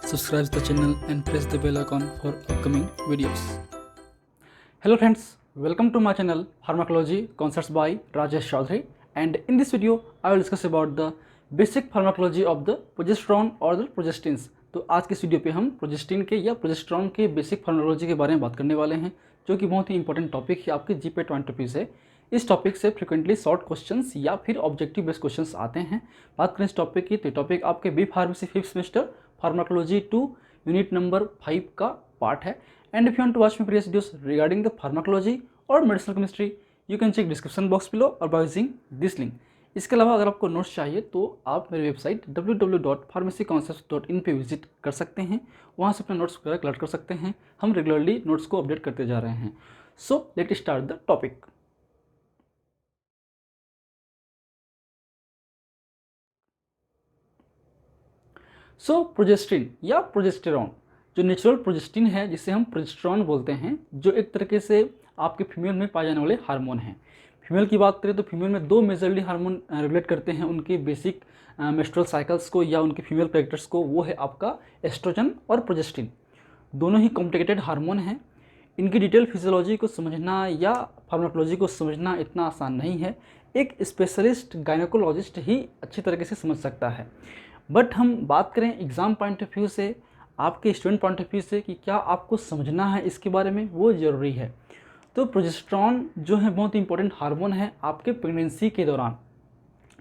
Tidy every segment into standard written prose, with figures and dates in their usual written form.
subscribe the channel and press the bell icon for upcoming videos. Hello friends, welcome to my channel Pharmacology Concepts by Rajesh Chaudhary, and in this video I will discuss about the basic pharmacology of the progesterone or the progestins. तो आज के इस video पे हम progestin के या progesterone के basic pharmacology के बारे में बात करने वाले हैं, जो कि बहुत ही इंपॉर्टेंट टॉपिक है आपके जीपे 20 से। इस टॉपिक से फ्रिक्वेंटली शॉर्ट क्वेश्चंस या फिर ऑब्जेक्टिव बेस्ड क्वेश्चंस आते हैं। बात करें इस टॉपिक की तो टॉपिक आपके B pharmacy 5th semester pharmacology 2 unit number 5 का पार्ट है। And if you want to watch my previous videos regarding the pharmacology और medicinal chemistry, you can check description box below और बाय यूजिंग दिस लिंक। इसके अलावा अगर आपको notes चाहिए तो आप मेरी वेबसाइट www.pharmacyconcepts.in पे विजिट कर सकते हैं, वहाँ से अपने नोट्स वगैरह कलेक्ट कर सकते हैं। हम रेगुलरली नोट्स को अपडेट करते जा रहे हैं। So let start the topic. So progestin या प्रोजेस्टेरॉन, जो नेचुरल प्रोजेस्टिन है जिसे हम प्रोजेस्टेरॉन बोलते हैं, जो एक तरीके से आपके फीमेल में पाए जाने वाले हार्मोन हैं। फीमेल की बात करें तो फीमेल में दो मेजरली हार्मोन रेगुलेट करते हैं उनके बेसिक मेस्ट्रुअल साइकिल्स को या उनके फीमेल कैरेक्टर्स को। वो है आपका एस्ट्रोजन और प्रोजेस्टिन। दोनों ही कॉम्प्लिकेटेड हार्मोन हैं। इनकी डिटेल फिजियोलॉजी को समझना या फार्माकोलॉजी को समझना इतना आसान नहीं है। एक स्पेशलिस्ट गायनेकोलॉजिस्ट ही अच्छी तरीके से समझ सकता है। बट हम बात करें एग्ज़ाम पॉइंट ऑफ व्यू से, आपके स्टूडेंट पॉइंट ऑफ व्यू से, कि क्या आपको समझना है इसके बारे में, वो ज़रूरी है। तो प्रोजेस्टेरॉन जो है बहुत ही इंपॉर्टेंट हार्मोन है आपके प्रेगनेंसी के दौरान।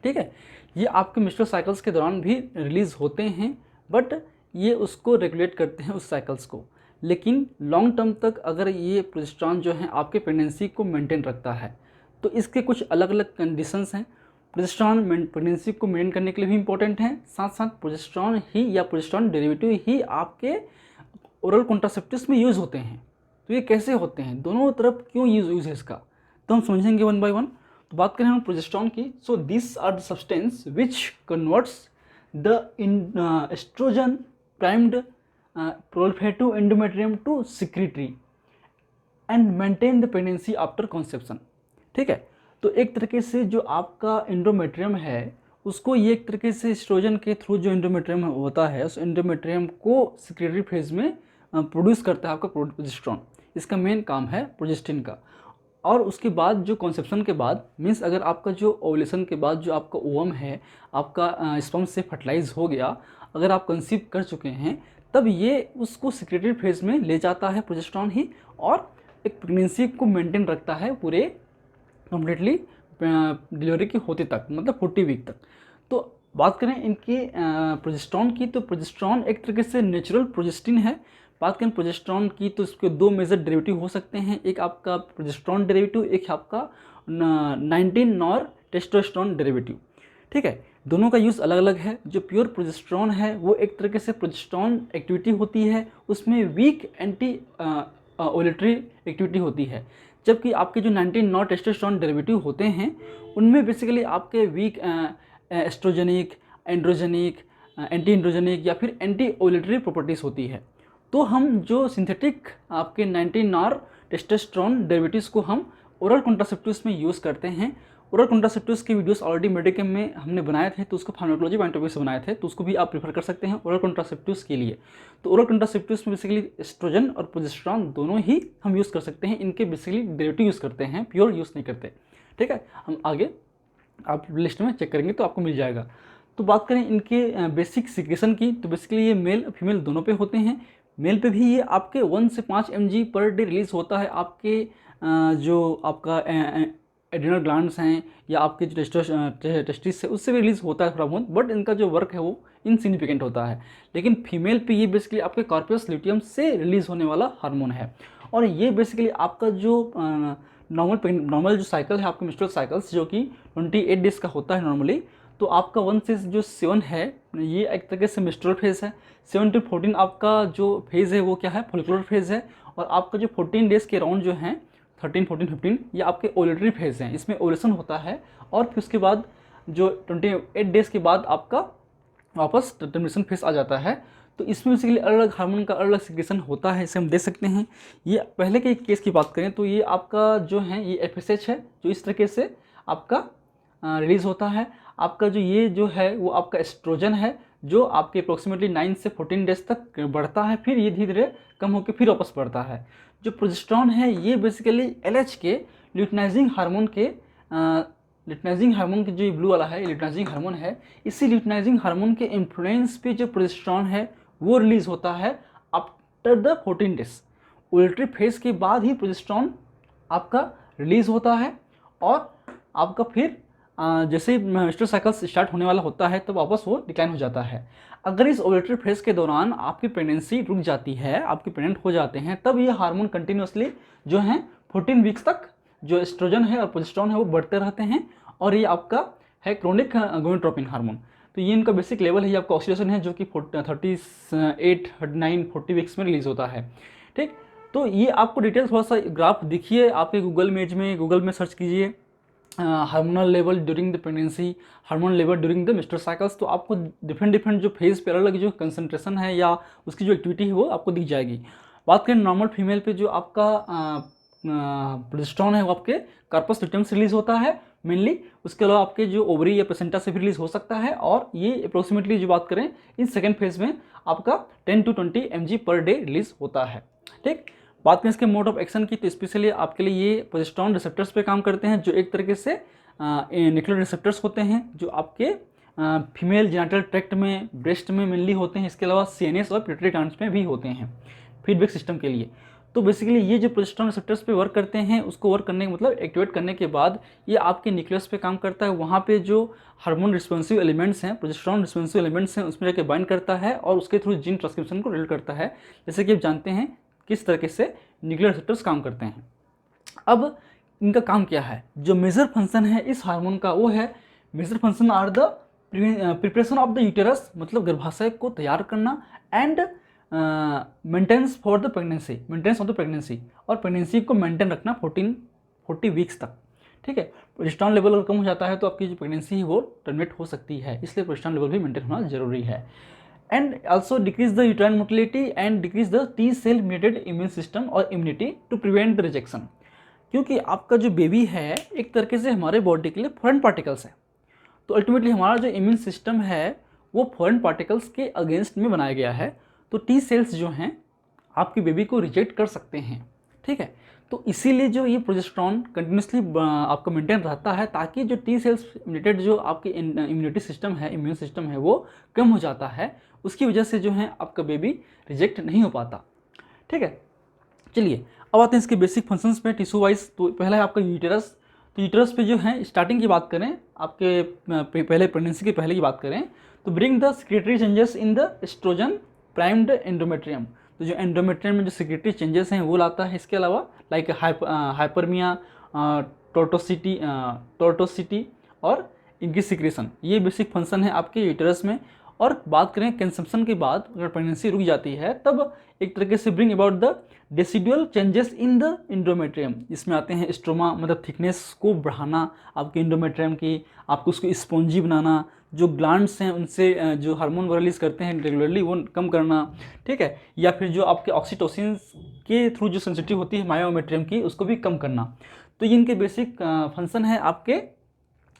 ठीक है, ये आपके मेंस्ट्रुअल साइकिल्स के दौरान भी रिलीज़ होते हैं, बट ये उसको रेगुलेट करते हैं उस साइकिल्स को। लेकिन लॉन्ग टर्म तक अगर ये प्रोजेस्टेरॉन जो है आपके प्रेगनेंसी को मेंटेन रखता है, तो इसके कुछ अलग अलग कंडीशंस हैं। प्रोजेस्टेरॉन प्रेगनेंसी को मेंटेन करने के लिए भी इंपॉर्टेंट है, साथ साथ प्रोजेस्टेरॉन ही या प्रोजेस्टेरॉन डेरिवेटिव ही आपके ओरल कॉन्ट्रासेप्टिव्स में यूज़ होते हैं। तो ये कैसे होते हैं, दोनों तरफ क्यों यूज़ है इसका, तो हम समझेंगे वन बाय वन। तो बात करें हम प्रोजेस्टेरॉन की, so this are the substance which converts the oestrogen primed proliferative endometrium to secretory and maintain the pregnancy after conception. ठीक है, तो एक तरीके से जो आपका एंडोमेट्रियम है उसको ये एक तरीके से एस्ट्रोजन के थ्रू जो एंडोमेट्रियम होता है उस एंडोमेट्रियम को सिक्रीटरी फेज में प्रोड्यूस करता है आपका प्रोजेस्टेरॉन। इसका मेन काम है प्रोजेस्टिन का। और उसके बाद जो कॉन्सेप्शन के बाद, मीन्स अगर आपका जो ओवुलेशन के बाद जो आपका ओवम है आपका स्पर्म से फर्टिलाइज हो गया, अगर आप कंसीव कर चुके हैं, तब ये उसको सिक्रीटरी फेज में ले जाता है प्रोजेस्टेरॉन ही, और एक प्रेगनेंसी को मेंटेन रखता है पूरे कम्प्लीटली डिलीवरी की होते तक, मतलब 40 वीक तक। तो बात करें इनके प्रोजेस्टेरॉन की, तो प्रोजेस्टेरॉन एक तरीके से नेचुरल प्रोजेस्टिन है। बात करें प्रोजेस्टेरॉन की तो इसके दो मेजर डेरिवेटिव हो सकते हैं, एक आपका प्रोजेस्टेरॉन डेरिवेटिव, एक आपका 19 नॉर टेस्टोस्टेरोन डेरिवेटिव। ठीक है, दोनों का यूज़ अलग अलग है। जो प्योर प्रोजेस्टेरॉन है वो एक तरीके से प्रोजेस्टेरॉन एक्टिविटी होती है, उसमें वीक एंटी ओलेटरी एक्टिविटी होती है, जबकि आपके जो 19 नॉर टेस्टोस्टेरोन डेरिवेटिव होते हैं उनमें बेसिकली आपके weak oestrogenic, androgenic, anti androgenic या फिर एंटी ओलेटरी प्रॉपर्टीज़ होती है। तो हम जो सिंथेटिक आपके 19 नॉर टेस्टोस्टेरोन डेरिवेटिव्स को हम ओरल कॉन्ट्रासेप्टिव्स में यूज़ करते हैं। ओरल कॉन्ट्रासेप्टिव्स की वीडियोस ऑलरेडी मेडिकेम में हमने बनाए थे, तो उसको फार्माकोलॉजी पॉइंट ऑफ व्यू से बनाए थे, तो उसको भी आप प्रेफर कर सकते हैं ओरल कॉन्ट्रासेप्टिव्स के लिए। तो ओरल कॉन्ट्रासेप्टिव्स में बेसिकली एस्ट्रोजन और प्रोजेस्टेरॉन दोनों ही हम यूज़ कर सकते हैं। इनके बेसिकली डेरिवेटिव यूज़ करते हैं, प्योर यूज़ नहीं करते। ठीक है, हम आगे आप लिस्ट में चेक करेंगे तो आपको मिल जाएगा। तो बात करें इनके बेसिक सिक्रेशन की, तो बेसिकली ये मेल फीमेल दोनों पे होते हैं। मेल पे भी ये आपके 1 से 5 mg पर डे रिलीज़ होता है आपके जो आपका एड्रिनल ग्लैंड्स हैं या आपके जो टेस्टिस है उससे भी रिलीज़ होता है थोड़ा बहुत, बट इनका जो वर्क है वो इनसिग्निफिकेंट होता है। लेकिन फीमेल पे ये बेसिकली आपके कॉर्पस ल्यूटियम से रिलीज़ होने वाला हार्मोन है। और ये बेसिकली आपका जो नॉर्मल जो साइकिल है आपके मेंस्ट्रुअल साइकिल्स, जो कि 28 डेज़ का होता है नॉर्मली, तो आपका 1 से जो 7 है ये एक तरीके से मेंस्ट्रुअल फेज है। 7 to 14 आपका जो फेज़ है वो क्या है, फोलिकुलर फेज़ है। और आपका जो 14 डेज़ के राउंड जो हैं 13, 14, 15 ये आपके ओलेटरी फेज़ हैं, इसमें ओवुलेशन होता है। और फिर उसके बाद जो 28 डेज़ के बाद आपका वापस टर्मिनेशन फेज आ जाता है। तो इसमें बेसिकली अलग अलग हार्मोन का अलग अलग सिक्रेशन होता है, इसे हम देख सकते हैं। ये पहले के केस की बात करें तो ये आपका जो है ये FSH है, जो इस तरीके से आपका रिलीज़ होता है। आपका जो ये जो है वो आपका एस्ट्रोजन है, जो आपके अप्रोक्सीमेटली 9 से 14 डेज तक बढ़ता है, फिर ये धीरे धीरे कम होकर फिर वापस बढ़ता है। जो प्रोजेस्टेरॉन है ये बेसिकली एलएच के ल्यूटिनाइजिंग हार्मोन के ल्यूटिनाइजिंग हार्मोन की जो ब्लू वाला है ल्यूटिनाइजिंग हार्मोन है, इसी ल्यूटिनाइजिंग हार्मोन के इन्फ्लुएंस पे जो प्रोजेस्टेरॉन है वो रिलीज होता है after the 14 days. Ovulatory phase के बाद ही प्रोजेस्टेरॉन आपका रिलीज होता है और आपका फिर जैसे मेंस्ट्रुअल साइकिल स्टार्ट होने वाला होता है तब वापस वो डिक्लाइन हो जाता है। अगर इस ओव्यूलेटरी फेज के दौरान आपकी प्रेगनेंसी रुक जाती है, आपके प्रेग्नेंट हो जाते हैं, तब ये हार्मोन कंटिन्यूसली जो है 14 वीक्स तक जो एस्ट्रोजन है और प्रोजेस्टेरॉन है वो बढ़ते रहते हैं और ये आपका है क्रोनिक गोनाडोट्रोपिन हार्मोन। तो ये इनका बेसिक लेवल है, ये आपका ऑक्सीडेशन है जो कि 38, 39, 40 वीक्स में रिलीज होता है। ठीक, तो ये आपको डिटेल थोड़ा सा ग्राफ दिखिए आपके गूगल में सर्च कीजिए hormonal level during the pregnancy, hormonal level during the menstrual cycles. तो आपको डिफरेंट जो फेज पे अलग जो कंसंट्रेशन है या उसकी जो एक्टिविटी है वो आपको दिख जाएगी। बात करें नॉर्मल फीमेल पे, जो आपका प्रोजेस्टेरॉन है वो आपके कार्पस ल्यूटियम से रिलीज होता है मेनली, उसके अलावा आपके जो ओवरी या प्लेसेंटा से भी रिलीज हो सकता है और ये अप्रोक्सीमेटली जो बात करें इन सेकेंड फेज में आपका 10 to 20 mg per day release होता है। ठीक, बात करें इसके मोड ऑफ एक्शन की, तो स्पेशली आपके लिए ये प्रोजेस्टेरॉन रिसेप्टर्स पे काम करते हैं जो एक तरीके से न्यूक्लियर रिसेप्टर्स होते हैं जो आपके फीमेल जेनिटल ट्रैक्ट में, ब्रेस्ट में मेनली होते हैं। इसके अलावा सीएनएस और पिट्यूटरी ग्लैंड्स में भी होते हैं फीडबैक सिस्टम के लिए। तो बेसिकली ये जो प्रोजेस्टेरॉन रिसेप्टर्स पे वर्क करते हैं, उसको वर्क करने का मतलब एक्टिवेट करने के बाद ये आपके न्यूक्लियस पे काम करता है, वहाँ पे जो हार्मोन रिस्पॉन्सिव एलिमेंट्स हैं, प्रोजेस्टेरॉन रिस्पॉन्सिव एलिमेंट्स हैं, उसमें जाके बाइंड करता है और उसके थ्रू जीन ट्रांसक्रिप्शन को रिलेट करता है। जैसे कि आप जानते हैं किस तरीके से न्यूक्लियर रिसेप्टर्स काम करते हैं। अब इनका काम क्या है, जो मेजर फंक्शन है इस हार्मोन का वो है, major function are the preparation of the uterus, मतलब गर्भाशय को तैयार करना, and maintenance for the pregnancy, maintenance of the pregnancy, और प्रेगनेंसी को मेंटेन रखना 40 वीक्स तक। ठीक है, प्रोजेस्टेरॉन लेवल अगर कम हो जाता है तो आपकी जो प्रेगनेंसी है वो टर्मिनेट हो सकती है, इसलिए प्रोजेस्टेरॉन लेवल भी मेंटेन होना जरूरी है। And also decrease the uterine motility and decrease the T cell mediated immune system और immunity to prevent the rejection. क्योंकि आपका जो बेबी है एक तरीके से हमारे बॉडी के लिए फॉरेन पार्टिकल्स है, तो अल्टीमेटली हमारा जो इम्यून सिस्टम है वो फॉरेन पार्टिकल्स के अगेंस्ट में बनाया गया है, तो टी सेल्स जो हैं आपके बेबी को रिजेक्ट कर सकते हैं। ठीक है, तो इसीलिए जो ये प्रोजेस्टेरॉन कंटिन्यूसली आपका मेंटेन रहता है, ताकि जो टी सेल्स रिलेटेड जो आपकी इम्यूनिटी सिस्टम है, इम्यून सिस्टम है वो कम हो जाता है, उसकी वजह से जो है आपका बेबी रिजेक्ट नहीं हो पाता। ठीक है, चलिए अब आते हैं इसके बेसिक फंक्शंस पे टिश्यू वाइज। तो पहला है आपका यूटेरस। तो यूटेरस पे जो है स्टार्टिंग की बात करें, आपके पहले प्रेगनेंसी के पहले की बात करें, तो bring the secretory changes in the oestrogen primed endometrium. तो जो एंडोमेट्रियम में जो सिक्रेटरी चेंजेस हैं वो लाता है। इसके अलावा लाइक हाइपरमिया, टोर्टोसिटी और इनकी सिक्रेशन, ये बेसिक फंक्शन है आपके यूटेरस में। और बात करें कंसेप्शन के बाद अगर प्रेगनेंसी रुक जाती है तब एक तरीके से bring about the decidual changes in the endometrium. इसमें आते हैं स्ट्रोमा, मतलब थिकनेस को बढ़ाना आपके एंडोमेट्रियम की, आपको उसको स्पॉन्जी बनाना, जो ग्लैंड्स हैं उनसे जो हार्मोन रिलीज करते हैं रेगुलरली वो कम करना। ठीक है, या फिर जो आपके ऑक्सीटोसिन के थ्रू जो सेंसिटिव होती है मायोमेट्रियम की, उसको भी कम करना। तो ये इनके बेसिक फंक्शन है आपके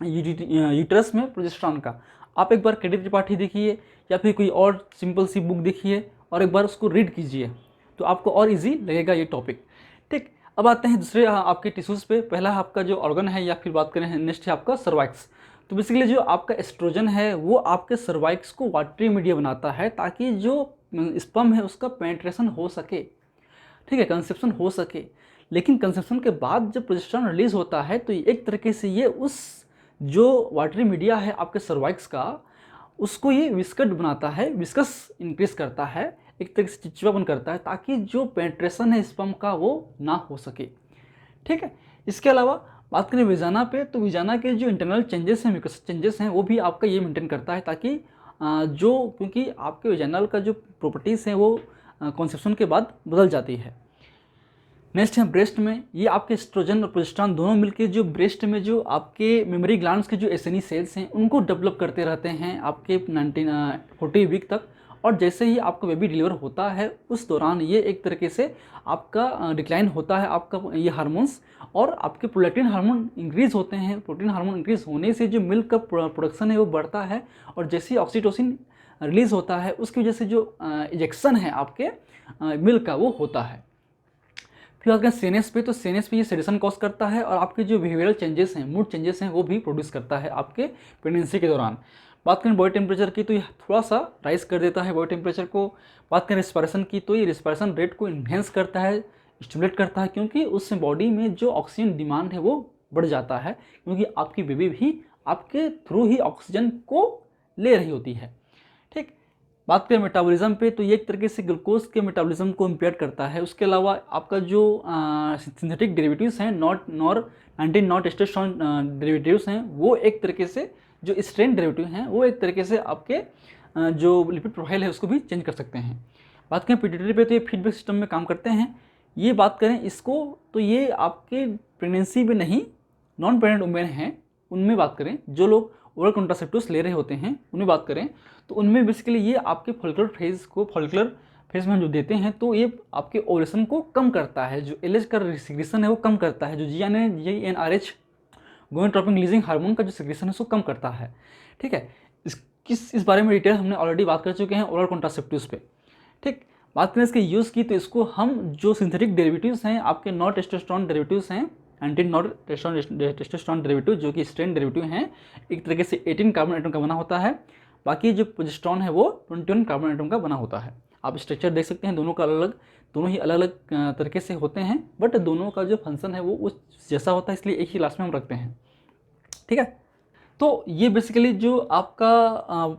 यूटेरस में प्रोजेस्टेरॉन का। आप एक बार केडी त्रिपाठी देखिए या फिर कोई और सिंपल सी बुक देखिए और एक बार उसको रीड कीजिए, तो आपको और इजी लगेगा ये टॉपिक। ठीक, अब आते हैं दूसरे आपके टिश्यूज़ पे। पहला आपका जो ऑर्गन है, या फिर बात करें नेक्स्ट है आपका सर्वाइक्स। तो बेसिकली जो आपका एस्ट्रोजन है वो आपके सर्वाइक्स को वाटरी मीडिया बनाता है, ताकि जो स्पर्म है उसका पेनिट्रेशन हो सके। ठीक है, कंसेप्शन हो सके। लेकिन कंसेप्शन के बाद जब प्रोजेस्टेरॉन रिलीज होता है तो एक तरीके से ये उस जो वाटरी मीडिया है आपके सर्वाइक्स का, उसको ये विस्कट बनाता है, विस्कस इंक्रीज करता है, एक तरीके से चिपचिपापन करता है, ताकि जो पेनिट्रेशन है स्पर्म का वो ना हो सके। ठीक है, इसके अलावा बात करें विजाना पे, तो विजाना के जो इंटरनल चेंजेस हैं, म्यूकस चेंजेस हैं, वो भी आपका ये मेंटेन करता है, ताकि क्योंकि आपके विजानल का जो प्रॉपर्टीज़ हैं वो कॉन्सेप्शन के बाद बदल जाती है। नेक्स्ट है ब्रेस्ट में। ये आपके एस्ट्रोजन और प्रोजेस्टेरॉन दोनों मिलकर जो ब्रेस्ट में जो आपके मेमोरी ग्लैंड्स के जो एसएनई सेल्स हैं उनको डेवलप करते रहते हैं आपके 40 वीक तक। और जैसे ही आपका बेबी डिलीवर होता है उस दौरान ये एक तरीके से आपका डिक्लाइन होता है आपका ये हार्मोन्स, और आपके प्रोलैक्टिन हार्मोन इंक्रीज़ होते हैं। प्रोटीन हार्मोन इंक्रीज़ होने से जो मिल्क का प्रोडक्शन है वो बढ़ता है, और जैसे ही ऑक्सीटोसिन रिलीज़ होता है, उसकी वजह से जो इजेक्शन है आपके मिल्क का वो होता है। फिर बात करें सीएनएस पे, तो सीएनएस पे ये सेडेशन कॉज करता है और आपके जो बिहेवियरल चेंजेस हैं, मूड चेंजेस हैं, वो भी प्रोड्यूस करता है आपके प्रेगनेंसी के दौरान। बात करें बॉडी टेम्परेचर की, तो ये थोड़ा सा राइज कर देता है बॉडी टेम्परेचर को। बात करें रिस्पायरेशन की, तो ये रिस्पायरेशन रेट को इन्हेंस करता है, स्टिमुलेट करता है, क्योंकि उससे बॉडी में जो ऑक्सीजन डिमांड है वो बढ़ जाता है, क्योंकि आपकी बेबी भी आपके थ्रू ही ऑक्सीजन को ले रही होती है। ठीक, बात करें मेटाबॉलिज्म पे, तो ये एक तरीके से ग्लूकोज के मेटाबॉलिज्म को इम्पेयर करता है। उसके अलावा आपका जो सिंथेटिक डेरिवेटिव्स हैं, नॉट टेस्टोस्टेरोन डेरिवेटिव्स हैं, वो एक तरीके से जो स्ट्रेन डेरिवेटिव हैं वो एक तरीके से आपके जो लिपिड प्रोफाइल है उसको भी चेंज कर सकते हैं। बात करें पिट्यूटरी पे, तो ये फीडबैक सिस्टम में काम करते हैं। ये बात करें इसको, तो ये आपके प्रेगनेंसी में नहीं, नॉन प्रेग्नेंट वुमेन हैं उनमें बात करें, जो लोग ओरल कॉन्ट्रासेप्टिव्स ले रहे होते हैं उनमें बात करें, तो उनमें बेसिकली ये आपके फॉलिकुलर फेज में हम जो देते हैं, तो ये आपके ओवुलेशन को कम करता है, जो एलएच का सिक्रेशन है वो कम करता है, जो जीएनआरएच गोनाडोट्रोपिन रिलीजिंग हार्मोन का जो सिक्रेशन है उसको कम करता है। ठीक है, इस बारे में डिटेल हमने ऑलरेडी बात कर चुके हैं ओरल कॉन्ट्रासेप्टिव्स पे। ठीक, बात करें इसके यूज़ की, तो इसको हम जो सिंथेटिक डेरिवेटिव्स हैं आपके नॉन टेस्टोस्टेरोन डेरिवेटिव्स हैं, एंटी नॉन टेस्टोस्टेरोन डेरिवेटिव जो कि स्ट्रेन डेरिवेटिव हैं, एक तरीके से 18 कार्बन एटम का बना होता है, बाकी जो प्रोजेस्टेरोन है वो 21 कार्बन एटम का बना होता है। आप स्ट्रक्चर देख सकते हैं, दोनों ही अलग अलग तरीके से होते हैं, बट दोनों का जो फंक्शन है वो उस जैसा होता है, इसलिए एक ही क्लास में हम रखते हैं। ठीक है, तो ये बेसिकली जो आपका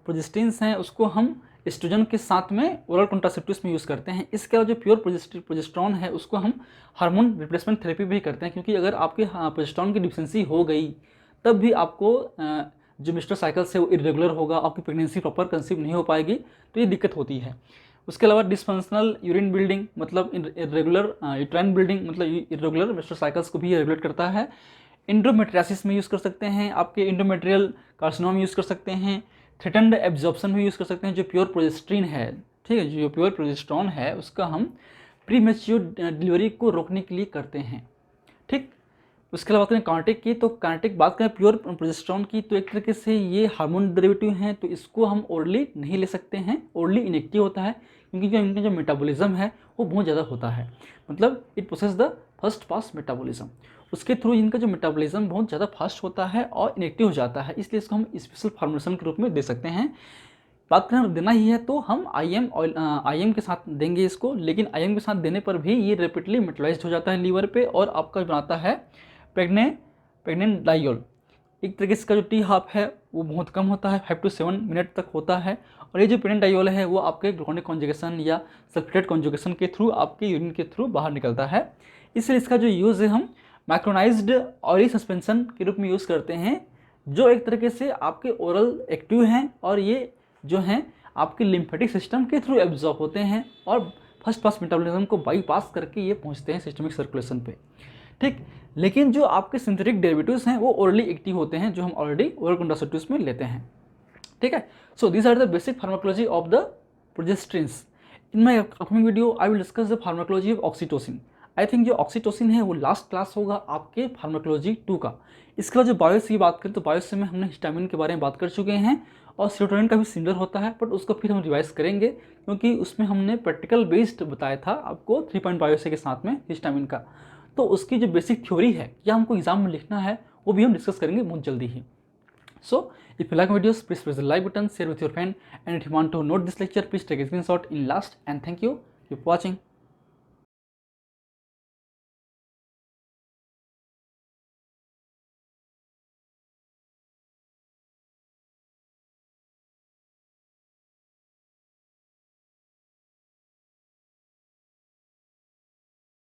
प्रोजेस्टिन्स हैं उसको हम एस्ट्रोजन के साथ में ओरल कॉन्ट्रासेप्टिव्स में यूज़ करते हैं। इसके अलावा जो प्योर प्रोजेस्टेरोन है उसको हम हार्मोन रिप्लेसमेंट थेरेपी भी करते हैं, क्योंकि अगर आपके प्रोजेस्टेरोन की डिफिशिएंसी हो गई तब भी आपको जो मेंस्ट्रुअल साइकिल्स है वो इरेगुलर होगा, आपकी प्रेगनेंसी प्रॉपर कंसीव नहीं हो पाएगी, तो ये दिक्कत होती है। उसके अलावा डिसफंक्शनल यूरिन बिल्डिंग मतलब इरेगुलर यूट्राइन बिल्डिंग मतलब इरेगुलर मेंस्ट्रुअल साइकिल्स को भी रेगुलेट करता है। एंडोमेट्रियासिस में यूज़ कर सकते हैं, आपके एंडोमेट्रियल कार्सिनोमा में यूज़ कर सकते हैं, थ्रेटन्ड एब्जॉर्प्शन में यूज़ कर सकते हैं, जो प्योर प्रोजेस्ट्रीन है। ठीक है, जो प्योर प्रोजेस्टेरोन है उसका हम प्रीमेच्योर डिलीवरी को रोकने के लिए करते हैं। ठीक, उसके अलावा बात करें कार्टिक की, तो कार्टिक बात करें प्योर प्रोजेस्टेरोन की, तो एक तरीके से ये हार्मोन डेरिवेटिव हैं, तो इसको हम ओरली नहीं ले सकते हैं, ओरली इनएक्टिव होता है, क्योंकि इनका जो मेटाबॉलिज्म है वो बहुत ज़्यादा होता है, मतलब it process the first pass metabolism, उसके थ्रू इनका जो मेटाबॉलिज्म बहुत ज़्यादा फास्ट होता है और इनएक्टिव हो जाता है, इसलिए इसको हम स्पेशल फार्मुलेशन के रूप में दे सकते हैं। बात करें देना ही है तो हम आईएम के साथ देंगे इसको, लेकिन आईएम के साथ देने पर भी ये रेपिडली मेटाबॉलाइज्ड हो जाता है लीवर पे और आपका बनाता है प्रेग्नेंट डाइयोल। एक तरीके से इसका जो टी हाफ है वो बहुत कम होता है, 5 to 7 मिनट तक होता है, और ये जो प्रेग्नेंट डाइयोल है वो आपके ग्लूकोनिक कॉन्जुगेशन या सल्फेटेड कॉन्जुगेशन के थ्रू आपके यूरिन के थ्रू बाहर निकलता है। इसलिए इसका जो यूज़ है हम मैक्रोनाइज्ड ऑयली सस्पेंशन के रूप में यूज़ करते हैं, जो एक तरीके से आपके ओरल एक्टिव हैं और ये जो हैं आपके लिम्फेटिक सिस्टम के थ्रू एब्जॉर्ब होते हैं और फर्स्ट पास मेटाबॉलिज्म को बाईपास करके ये पहुंचते हैं सिस्टमिक सर्कुलेशन पे। ठीक, लेकिन जो आपके सिंथेटिक डेरिवेटिव्स हैं वो ओरली एक्टिव होते हैं, जो हम ऑलरेडी ओरल कॉन्ट्रासेप्टिव्स में लेते हैं। ठीक है, so these are the basic pharmacology of the progestins. In my upcoming video I will discuss the pharmacology of oxytocin. I think जो ऑक्सीटोसिन है वो लास्ट क्लास होगा आपके फार्माकोलॉजी 2 का। इसके बाद जो बायोस की बात करें तो बायोस में हमने हिस्टामिन के बारे में बात कर चुके हैं, और सेरोटोनिन का भी सिमिलर होता है, बट उसको फिर हम रिवाइज करेंगे, क्योंकि उसमें हमने प्रैक्टिकल बेस्ड बताया था आपको 3 बायोस के साथ में हिस्टामिन का, तो उसकी जो बेसिक थ्योरी है या हमको एग्जाम में लिखना है वो भी हम डिस्कस करेंगे बहुत जल्दी ही। So if you like videos please press the like button, share with your friend, and if you want to note this lecture please take a screenshot in last, and thank you for watching.